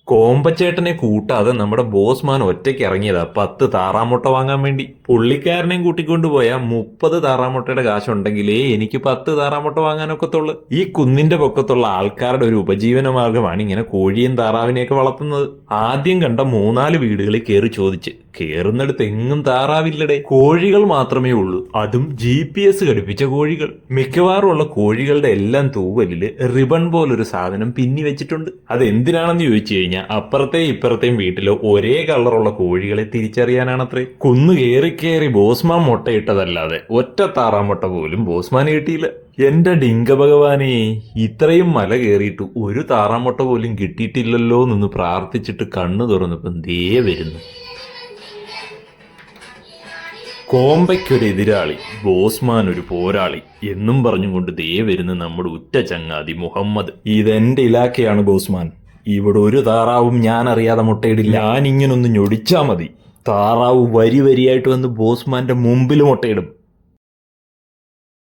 കോമ്പച്ചേട്ടനെ കൂട്ടാതെ നമ്മുടെ ബോസ്മാൻ ഒറ്റയ്ക്ക് ഇറങ്ങിയതാ 10 താറാമുട്ട വാങ്ങാൻ വേണ്ടി. പുള്ളിക്കാരനെയും കൂട്ടിക്കൊണ്ടുപോയ 30 താറാമുട്ടയുടെ കാശുണ്ടെങ്കിലേ എനിക്ക് 10 താറാമുട്ട വാങ്ങാനൊക്കത്തുള്ളു. ഈ കുന്നിന്റെ പൊക്കത്തുള്ള ആൾക്കാരുടെ ഒരു ഉപജീവന മാർഗമാണ് ഇങ്ങനെ കോഴിയും താറാവിനെയൊക്കെ വളർത്തുന്നത്. ആദ്യം കണ്ട 3-4 വീടുകളിൽ കയറി ചോദിച്ച്, കേറുന്നിടത്ത് എങ്ങും താറാവില്ലടേ, കോഴികൾ മാത്രമേ ഉള്ളൂ. അതും GPS ഘടിപ്പിച്ച കോഴികൾ. മിക്കവാറും ഉള്ള കോഴികളുടെ എല്ലാം തൂവലില് റിബൺ പോലൊരു സാധനം പിന്നി വെച്ചിട്ടുണ്ട്. അതെന്തിനാണെന്ന് ചോദിച്ചു കഴിഞ്ഞാൽ അപ്പുറത്തെയും ഇപ്പുറത്തെയും വീട്ടിലോ ഒരേ കളറുള്ള കോഴികളെ തിരിച്ചറിയാനാണത്രേ. കുന്നു കയറി ബോസ്മാൻ മുട്ടയിട്ടതല്ലാതെ ഒറ്റ താറാമുട്ട പോലും ബോസ്മാൻ കിട്ടിയില്ല. എന്റെ ഡിങ്ക ഭഗവാനെ, ഇത്രയും മല കയറിയിട്ട് ഒരു താറാമുട്ട പോലും കിട്ടിയിട്ടില്ലല്ലോ എന്ന് പ്രാർത്ഥിച്ചിട്ട് കണ്ണു തുറന്നപ്പം ദേ വരുന്നു. കോമ്പയ്ക്കൊരു എതിരാളി, ബോസ്മാൻ ഒരു പോരാളി എന്നും പറഞ്ഞുകൊണ്ട് ദേ വരുന്ന നമ്മുടെ ഉറ്റ ചങ്ങാതി മുഹമ്മദ്. ഇതെന്റെ ഇലാക്കയാണ് ബോസ്മാൻ. ഇവിടെ ഒരു താറാവും ഞാൻ അറിയാതെ മുട്ടയിടില്ല. ഞാൻ ഇങ്ങനൊന്ന് ഞൊടിച്ചാ മതി, താറാവ് വരി വരിയായിട്ട് വന്ന് ബോസ്മാന്റെ മുമ്പിൽ മുട്ടയിടും.